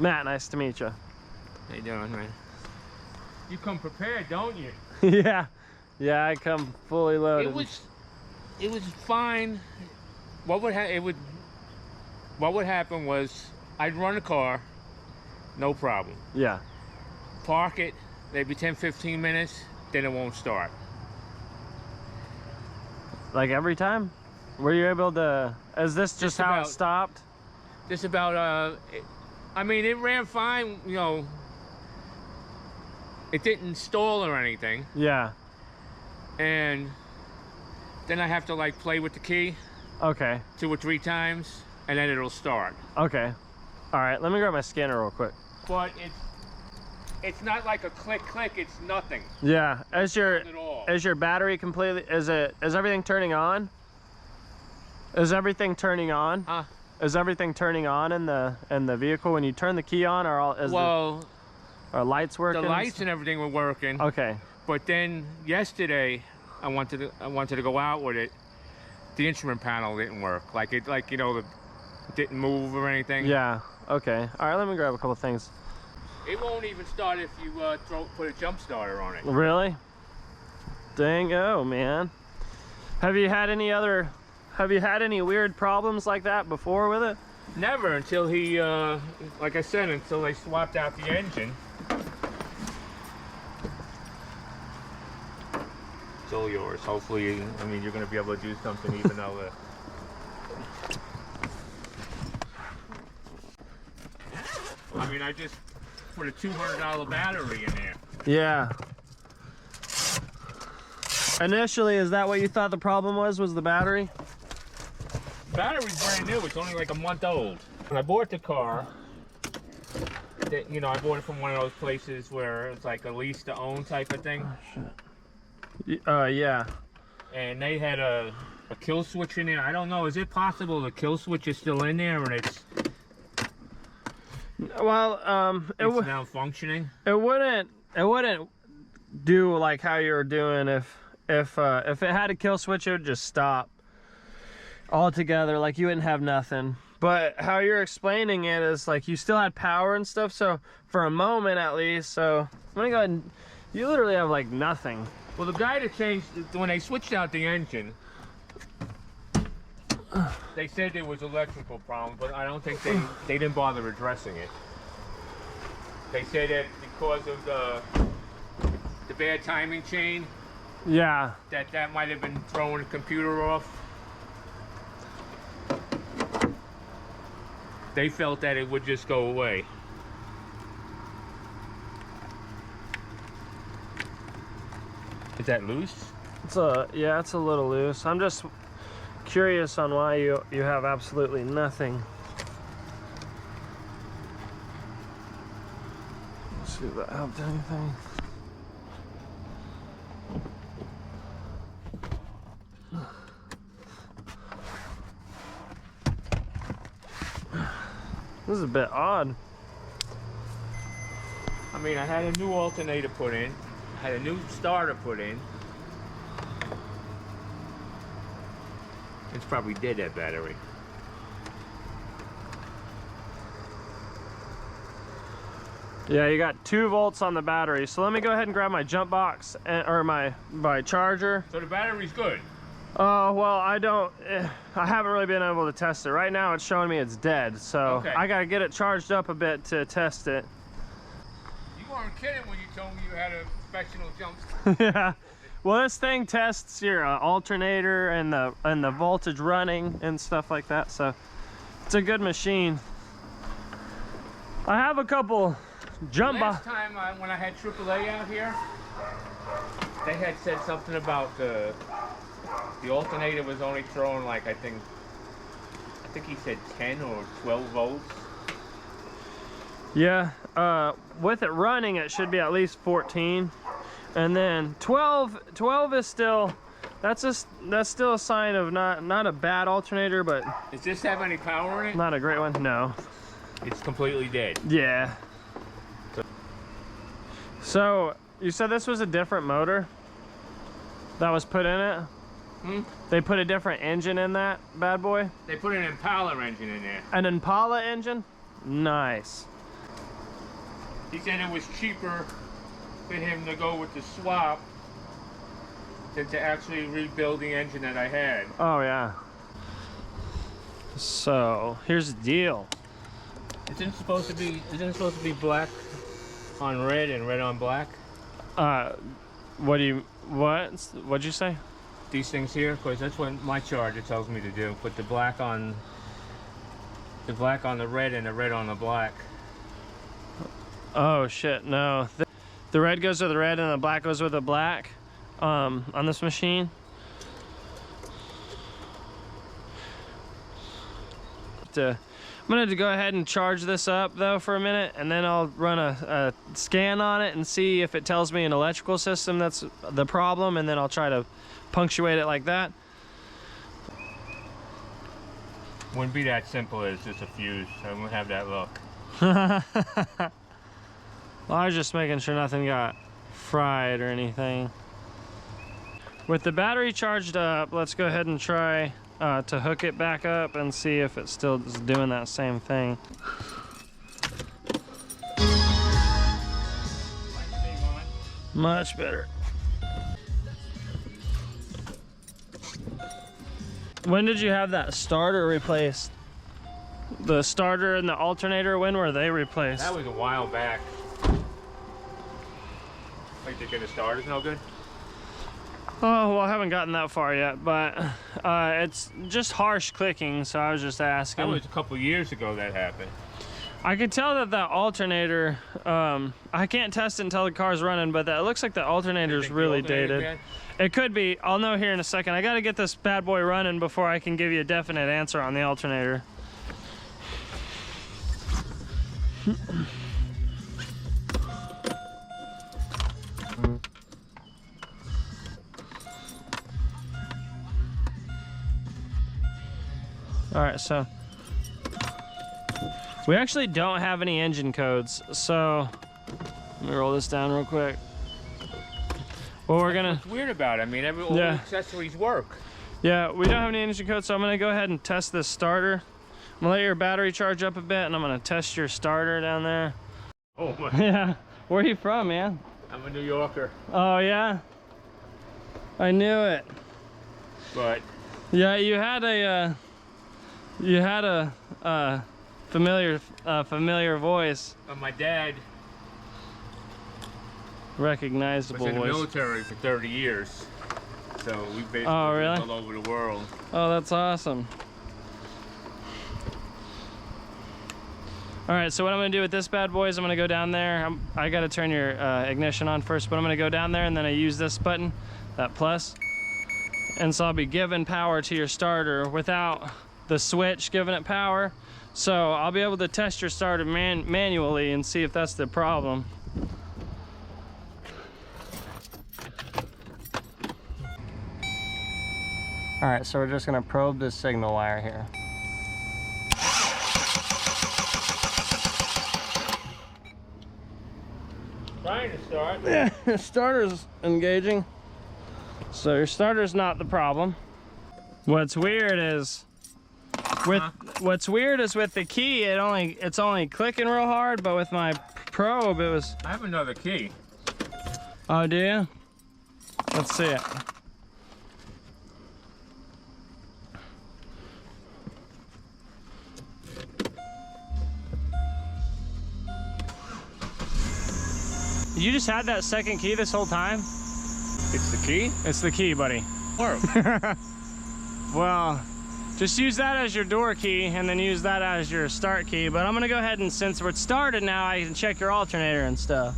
Matt, nice to meet you. How you doing, man? You come prepared, don't you? Yeah. Yeah, I come fully loaded. It was fine. What would happen was I'd run a car, no problem. Yeah. Park it, maybe 10-15 minutes, then it won't start. Like every time? Were you able to, is this just how it stopped? Just about, I mean, it ran fine, you know. It didn't stall or anything. Yeah. And then I have to like play with the key. Okay. 2 or 3 times, and then it'll start. Okay. All right, let me grab my scanner real quick. But it's not like a click, it's nothing. Yeah, is your battery completely, is everything turning on? Is everything turning on? Is everything turning on in the vehicle when you turn the key on, or are lights working? The lights and everything were working. Okay. But then yesterday, I wanted to go out with it. The instrument panel didn't work. Like it didn't move or anything. Yeah. Okay. All right. Let me grab a couple things. It won't even start if you put a jump starter on it. Really? Dang-o, man. Have you had any weird problems like that before with it? Never, until he, like I said, until they swapped out the engine. It's all yours. Hopefully, I mean, you're going to be able to do something even though... I mean, I just put a $200 battery in there. Yeah. Initially, is that what you thought the problem was the battery? The battery's brand new. It's only like a month old. When I bought the car, you know, I bought it from one of those places where it's like a lease to own type of thing. Oh, shit. Yeah. And they had a kill switch in there. I don't know. Is it possible the kill switch is still in there and it's... Well, it's now functioning. It wouldn't do like how you were doing if it had a kill switch, it would just stop altogether. Like you wouldn't have nothing. But how you're explaining it is like you still had power and stuff. So for a moment at least. So I'm gonna go ahead and you literally have like nothing. Well, the guy that changed when they switched out the engine. They said there was electrical problem, but I don't think they didn't bother addressing it. They said that because of the bad timing chain. Yeah. That might have been throwing the computer off. They felt that it would just go away. Is that loose? Yeah, it's a little loose. I'm just curious on why you have absolutely nothing. Let's see if that helped anything. This is a bit odd. I mean, I had a new alternator put in, I had a new starter put in. It's probably dead, that battery. Yeah, you got 2 volts on the battery. So let me go ahead and grab my jump box or my charger. So the battery's good. Oh, well, I haven't really been able to test it. Right now it's showing me it's dead. So okay. I gotta get it charged up a bit to test it. You weren't kidding when you told me you had a professional jump. Yeah. Well, this thing tests your alternator and the voltage running and stuff like that. So it's a good machine. I have a couple jump Last time when I had AAA out here, they had said something about the alternator was only throwing like I think he said 10 or 12 volts. Yeah, with it running, it should be at least 14. And then 12 is still, that's still a sign of not a bad alternator, but... Does this have any power in it? Not a great one, no. It's completely dead. Yeah. So, you said this was a different motor that was put in it? Hmm? They put a different engine in that bad boy? They put an Impala engine in there. An Impala engine? Nice. He said it was cheaper for him to go with the swap than to actually rebuild the engine that I had. Oh yeah. So here's the deal. Isn't it supposed to be black on red and red on black? What'd you say? These things here, because that's what my charger tells me to do. Put the black on the red and the red on the black. Oh shit, no. The red goes with the red and the black goes with the black on this machine. I'm gonna go ahead and charge this up though for a minute, and then I'll run a scan on it and see if it tells me an electrical system that's the problem, and then I'll try to punctuate it like that. Wouldn't be that simple as just a fuse. I wouldn't have that look. Well, I was just making sure nothing got fried or anything. With the battery charged up, let's go ahead and try to hook it back up and see if it still is doing that same thing. Much better. When did you have that starter replaced? The starter and the alternator, when were they replaced? That was a while back. Like, thinking the starter's no good? Oh, well, I haven't gotten that far yet, but it's just harsh clicking, so I was just asking. That was a couple years ago that happened. I could tell that that alternator, I can't test it until the car's running, but it looks like the alternator's really dated. It could be. I'll know here in a second. I got to get this bad boy running before I can give you a definite answer on the alternator. All right, so we actually don't have any engine codes, so let me roll this down real quick. Well, we're gonna. What's weird about it? I mean, all the accessories work. Yeah, we don't have any engine codes, so I'm gonna go ahead and test this starter. I'm gonna let your battery charge up a bit, and I'm gonna test your starter down there. Oh my. Yeah. Where are you from, man? I'm a New Yorker. Oh yeah. I knew it. But. Yeah, you had a. You had a familiar voice. My dad recognizable was in the voice. military for 30 years, so we basically lived all over the world. Oh, that's awesome. All right, so what I'm gonna do with this bad boy is I'm gonna go down there. I gotta turn your ignition on first, but I'm gonna go down there and then I use this button, that plus, and so I'll be giving power to your starter without the switch giving it power. So I'll be able to test your starter manually and see if that's the problem. All right, so we're just gonna probe this signal wire here. Trying to start. Yeah, your starter's engaging. So your starter's not the problem. What's weird is with the key, it's only clicking real hard, but with my probe it was. I have another key. Oh, do you? Let's see it. You just had that second key this whole time? It's the key? It's the key, buddy. Work. Well, just use that as your door key and then use that as your start key. But I'm gonna go ahead and since we're started now, I can check your alternator and stuff.